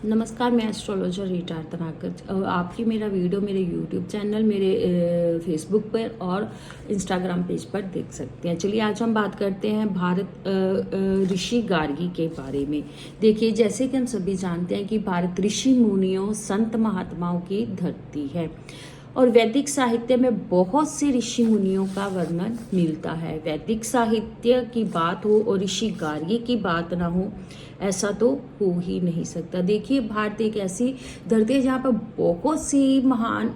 नमस्कार, मैं एस्ट्रोलॉजर रीटा तनाकर। आपकी मेरा वीडियो मेरे यूट्यूब चैनल, मेरे फेसबुक पर और इंस्टाग्राम पेज पर देख सकते हैं। चलिए आज हम बात करते हैं भारत ऋषि गार्गी के बारे में। देखिए, जैसे कि हम सभी जानते हैं कि भारत ऋषि मुनियों, संत महात्माओं की धरती है और वैदिक साहित्य में बहुत से ऋषि मुनियों का वर्णन मिलता है। वैदिक साहित्य की बात हो और ऋषि गार्गी की बात ना हो, ऐसा तो हो ही नहीं सकता। देखिए, भारत एक ऐसी धरती है जहाँ पर बहुत सी महान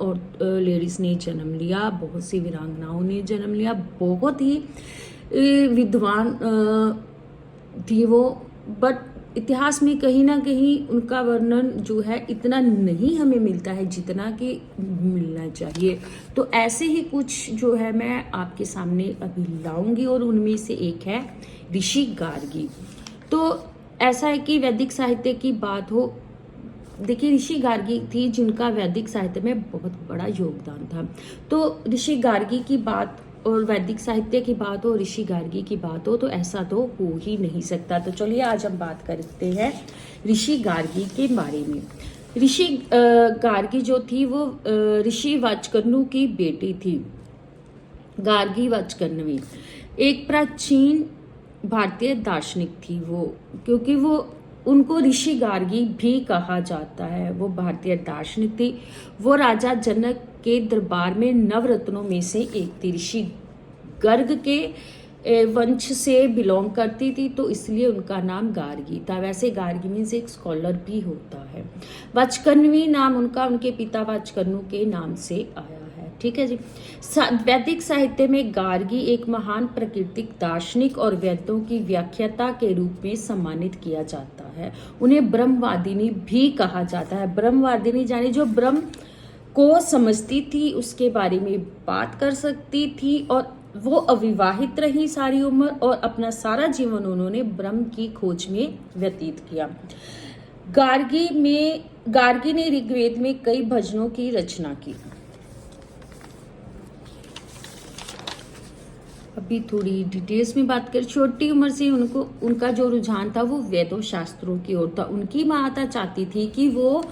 और लेडीज ने जन्म लिया, बहुत सी वीरांगनाओं ने जन्म लिया, बहुत ही विद्वान थी वो। बट इतिहास में कहीं ना कहीं उनका वर्णन जो है इतना नहीं हमें मिलता है जितना कि मिलना चाहिए। तो ऐसे ही कुछ जो है मैं आपके सामने अभी लाऊंगी और उनमें से एक है ऋषि गार्गी। तो ऐसा है कि वैदिक साहित्य की बात हो, देखिए ऋषि गार्गी थी जिनका वैदिक साहित्य में बहुत बड़ा योगदान था। तो ऋषि गार्गी की बात और वैदिक साहित्य की बात हो, ऋषि गार्गी की बात हो, तो ऐसा तो हो ही नहीं सकता। तो चलिए आज हम बात करते हैं ऋषि गार्गी के बारे में। ऋषि गार्गी जो थी वो ऋषि वाचकर्णु की बेटी थी। गार्गी वाचकर्णवी एक प्राचीन भारतीय दार्शनिक थी वो, क्योंकि वो उनको ऋषि गार्गी भी कहा जाता है। वो भारतीय दार्शनिक थी। वो राजा जनक के दरबार में नवरत्नों में से एक थी। ऋषि गर्ग के वंश से बिलोंग करती थी, तो इसलिए उनका नाम गार्गी था। वैसे गार्गी मीन्स एक स्कॉलर भी होता है। वाचकर्णवी नाम उनका उनके पिता वाचकर्णु के नाम से आया है। ठीक है जी। वैदिक साहित्य में गार्गी एक महान प्राकृतिक दार्शनिक और वेदों की व्याख्याता के रूप में सम्मानित किया जाता है। उन्हें ब्रह्मवादिनी भी कहा जाता है। ब्रह्मवादिनी जाने जो ब्रह्म को समझती थी, उसके बारे में बात कर सकती थी, और वो अविवाहित रही सारी उम्र और अपना सारा जीवन उन्होंने ब्रह्म की खोज में व्यतीत किया। गार्गी ने ऋग्वेद में कई भजनों की रचना की। अभी थोड़ी डिटेल्स में बात करें। छोटी उम्र से उनका जो रुझान था वो वेदों शास्त्रों की ओर था। उनकी माता चाहती थी कि वो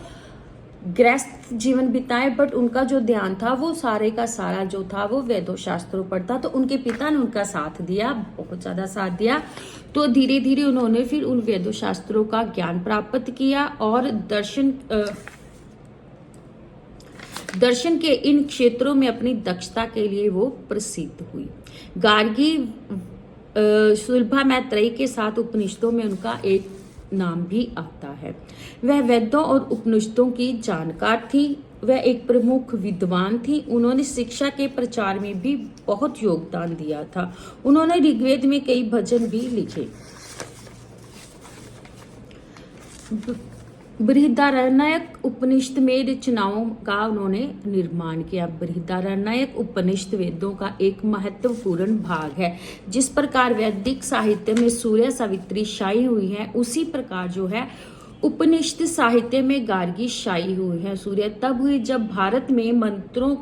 गृहस्थ जीवन बिताए, बट उनका जो ध्यान था वो सारे का सारा जो था वो वेदों शास्त्रों पर था। तो उनके पिता ने उनका साथ दिया, बहुत ज्यादा साथ दिया। तो धीरे धीरे उन्होंने फिर उन वेदों शास्त्रों का ज्ञान प्राप्त किया और दर्शन के इन क्षेत्रों में अपनी दक्षता के लिए वो प्रसिद्ध हुई। गार्गी सुलभा मैत्रेयी के साथ उपनिषदों में उनका एक नाम भी आता है। वह वेदों और उपनिषदों की जानकार थी। वह एक प्रमुख विद्वान थी। उन्होंने शिक्षा के प्रचार में भी बहुत योगदान दिया था। उन्होंने ऋग्वेद में कई भजन भी लिखे। बृहदारण्यक उपनिषद में रचनाओं का उन्होंने निर्माण किया। बृहदारण्यक उपनिषद वेदों का एक महत्वपूर्ण भाग है। जिस प्रकार वैदिक साहित्य में सूर्य सावित्री शायी हुई है, उसी प्रकार जो है उपनिषद साहित्य में गार्गी शायी हुई है। सूर्य तब हुई जब भारत में मंत्रों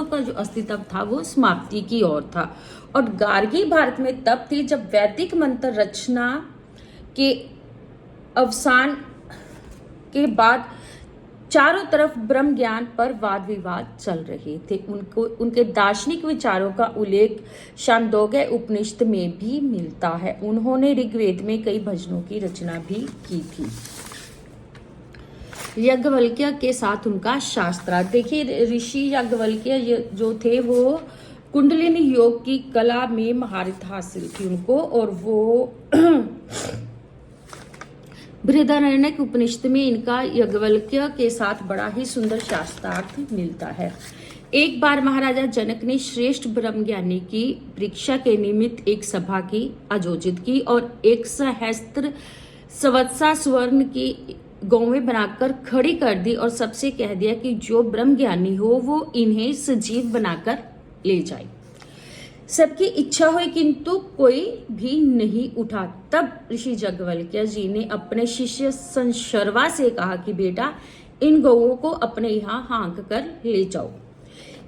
का जो अस्तित्व था वो समाप्ति की ओर था, और गार्गी भारत में तब थी जब वैदिक मंत्र रचना के अवसान के बाद चारों तरफ ब्रह्म ज्ञान पर वाद विवाद चल रहे थे। उनके दार्शनिक विचारों का उल्लेख छांदोग्य उपनिषद में भी मिलता है। उन्होंने ऋग्वेद में कई भजनों की रचना भी की थी। याज्ञवल्क्य के साथ उनका शास्त्रार्थ। देखिए, ऋषि याज्ञवल्क्य जो थे वो कुंडलिनी योग की कला में महारत हासिल थी उनको, और वो बृहदारण्यक उपनिषद में इनका याज्ञवल्क्य के साथ बड़ा ही सुंदर शास्त्रार्थ मिलता है। एक बार महाराजा जनक ने श्रेष्ठ ब्रह्मज्ञानी की परीक्षा के निमित्त एक सभा की आयोजित की और 1 सहस्त्र स्वर्ण की गौवें बनाकर खड़ी कर दी और सबसे कह दिया कि जो ब्रह्मज्ञानी हो वो इन्हें सजीव बनाकर ले जाए। सबकी इच्छा हुई किंतु कोई भी नहीं उठा। तब ऋषि याज्ञवल्क्य जी ने अपने शिष्य संशर्वा से कहा कि बेटा, इन गौओं को अपने यहाँ हाँक कर ले जाओ।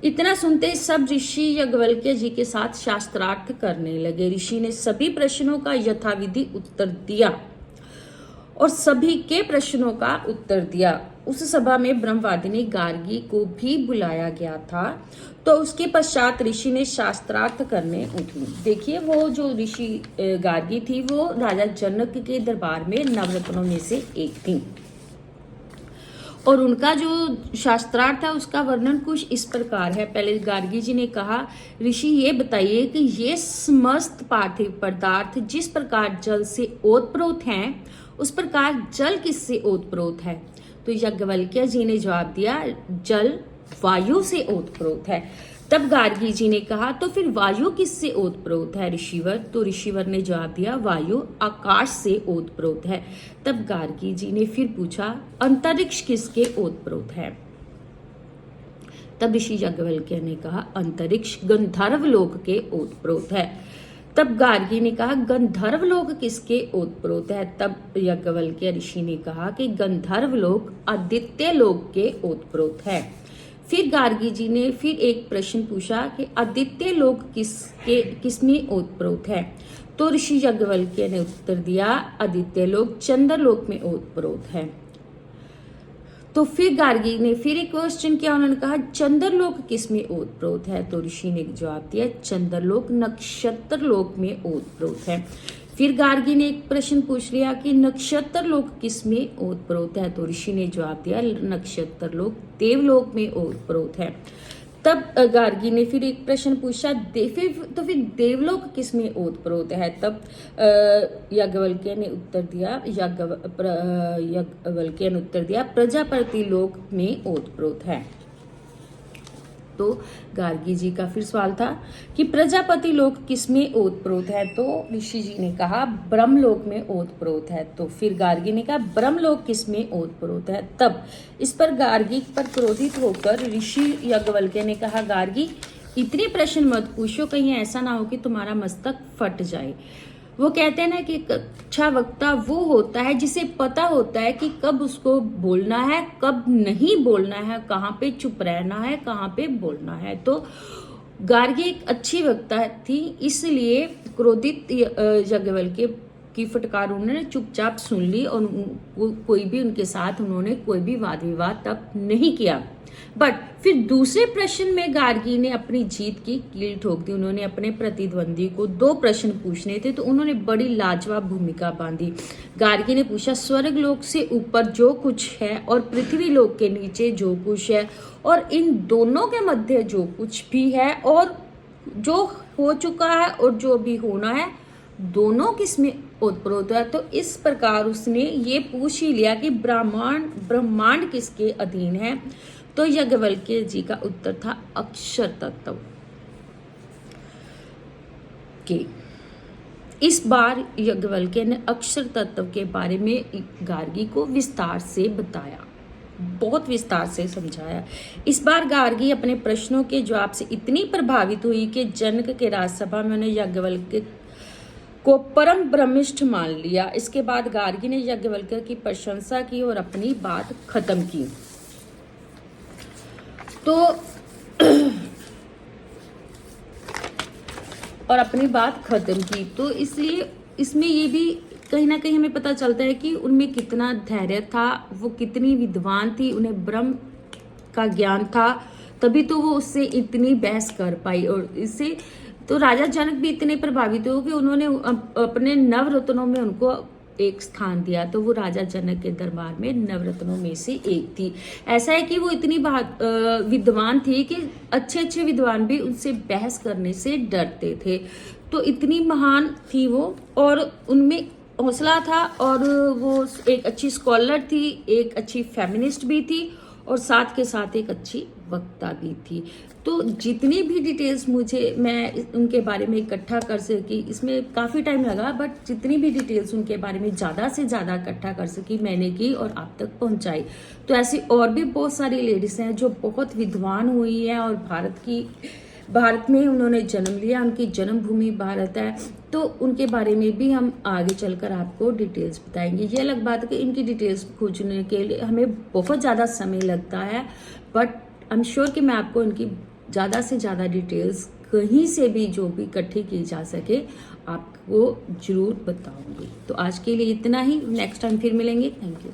इतना सुनते सब ऋषि याज्ञवल्क्य जी के साथ शास्त्रार्थ करने लगे। ऋषि ने सभी प्रश्नों का यथाविधि उत्तर दिया और सभी के प्रश्नों का उत्तर दिया। उस सभा में ब्रह्मवादिनी गार्गी को भी बुलाया गया था। तो उसके पश्चात ऋषि ने शास्त्रार्थ करने उठी। देखिए, वो जो ऋषि गार्गी थी वो राजा जनक के दरबार में नवरत्नों में से एक थी, और उनका जो शास्त्रार्थ है उसका वर्णन कुछ इस प्रकार है। पहले गार्गी जी ने कहा, ऋषि ये बताइए कि ये समस्त पार्थिव पदार्थ जिस प्रकार जल से ओतप्रोत हैं, उस प्रकार जल किससे ओतप्रोत है? तो याज्ञवल्क्य जी ने जवाब दिया, जल वायु से ओतप्रोत है। तब गार्गी जी ने कहा, तो फिर वायु किससे ओतप्रोत है ऋषिवर? तो ऋषिवर ने जवाब दिया, वायु आकाश से ओतप्रोत है। तब गार्गी जी ने फिर पूछा, अंतरिक्ष किसके ओतप्रोत है? तब ऋषि याज्ञवल्क्य ने कहा, अंतरिक्ष गंधर्व लोक के ओतप्रोत है। तब गार्गी ने कहा, गंधर्व लोक किसके ओतप्रोत है? तब याज्ञवल्क्य ऋषि ने कहा कि गंधर्व लोक आदित्य लोक के ओतप्रोत है। फिर गार्गी जी ने फिर एक प्रश्न पूछा कि आदित्य लोक किसमें ओतप्रोत है? तो ऋषि याज्ञवल्क्य ने उत्तर दिया, आदित्य लोक चंद्र लोक में ओतप्रोत है। तो फिर गार्गी ने फिर एक क्वेश्चन किया, उन्होंने कहा, चंद्रलोक किसमें ओतप्रोत है? तो ऋषि ने जवाब दिया, चंद्रलोक नक्षत्र लोक में ओतप्रोत है। फिर गार्गी ने एक प्रश्न पूछ लिया कि नक्षत्र लोक किसमें ओतप्रोत है? तो ऋषि ने जवाब दिया, नक्षत्र लोक देवलोक में ओतप्रोत है। तब गार्गी ने फिर एक प्रश्न पूछा, तो फिर देवलोक किसमें ओतप्रोत है? तब याज्ञवल्क्य ने उत्तर दिया, प्रजापति लोक में ओतप्रोत है। तो गार्गी जी का फिर सवाल था कि प्रजापति लोक किसमें ओतप्रोत है? तो ऋषि जी ने कहा, ब्रह्मलोक में ओतप्रोत है। तो फिर गार्गी ने कहा, ब्रह्मलोक किसमें ओतप्रोत है? तब इस पर गार्गी पर क्रोधित होकर ऋषि याज्ञवल्क्य ने कहा, गार्गी इतने प्रश्न मत पूछो, कहीं ऐसा ना हो कि तुम्हारा मस्तक फट जाए। वो कहते हैं ना कि एक अच्छा वक्ता वो होता है जिसे पता होता है कि कब उसको बोलना है, कब नहीं बोलना है, कहाँ पे चुप रहना है, कहाँ पे बोलना है। तो गार्गी एक अच्छी वक्ता थी, इसलिए क्रोधित याज्ञवल्क्य की फटकार उन्होंने चुपचाप सुन ली और कोई भी उनके साथ उन्होंने कोई भी वाद विवाद तब नहीं किया। बट फिर दूसरे प्रश्न में गार्गी ने अपनी जीत की कील ठोक दी। उन्होंने अपने प्रतिद्वंदी को 2 प्रश्न पूछने थे, तो उन्होंने बड़ी लाजवाब भूमिका बांधी। गार्गी ने पूछा, स्वर्ग लोक से ऊपर जो कुछ है और पृथ्वी लोक के नीचे जो कुछ है और इन दोनों के मध्य जो कुछ भी है और जो हो चुका है और जो भी होना है, दोनों किसमें ओतप्रोत है? तो इस प्रकार उसने ये पूछ ही लिया कि ब्रह्मांड किसके अधीन है? तो याज्ञवल्क्य जी का उत्तर था अक्षर तत्व के। इस बार याज्ञवल्क्य ने अक्षर तत्व के बारे में गार्गी को विस्तार से बताया, बहुत विस्तार से समझाया। इस बार गार्गी अपने प्रश्नों के जवाब से इतनी प्रभावित हुई कि जनक के राजसभा में उन्हें याज्ञवल्क्य को परम ब्रह्मिष्ठ मान लिया। इसके बाद गार्गी ने याज्ञवल्क्य की प्रशंसा की और अपनी बात खत्म की। तो और अपनी बात खत्म की। तो इसलिए इसमें ये भी कहीं ना कहीं हमें पता चलता है कि उनमें कितना धैर्य था, वो कितनी विद्वान थी, उन्हें ब्रह्म का ज्ञान था, तभी तो वो उससे इतनी बहस कर पाई। और इससे तो राजा जनक भी इतने प्रभावित हो कि उन्होंने अपने नवरत्नों में उनको एक स्थान दिया। तो वो राजा जनक के दरबार में नवरत्नों में से एक थी। ऐसा है कि वो इतनी विद्वान थी कि अच्छे अच्छे विद्वान भी उनसे बहस करने से डरते थे। तो इतनी महान थी वो, और उनमें हौसला था, और वो एक अच्छी स्कॉलर थी, एक अच्छी फेमिनिस्ट भी थी, और साथ के साथ एक अच्छी वक्ता भी थी। तो जितनी भी डिटेल्स मैं उनके बारे में इकट्ठा कर सकी, इसमें काफ़ी टाइम लगा, बट जितनी भी डिटेल्स उनके बारे में ज़्यादा से ज़्यादा इकट्ठा कर सकी मैंने की और आप तक पहुंचाई। तो ऐसी और भी बहुत सारी लेडीज़ हैं जो बहुत विद्वान हुई हैं और भारत में उन्होंने जन्म लिया, उनकी जन्मभूमि भारत है। तो उनके बारे में भी हम आगे चलकर आपको डिटेल्स बताएंगे। ये अलग बात है कि इनकी डिटेल्स खोजने के लिए हमें बहुत ज़्यादा समय लगता है, बट आई एम श्योर कि मैं आपको इनकी ज़्यादा से ज़्यादा डिटेल्स कहीं से भी जो भी इकट्ठी की जा सके आपको जरूर बताऊंगी। तो आज के लिए इतना ही, नेक्स्ट टाइम फिर मिलेंगे। Thank you.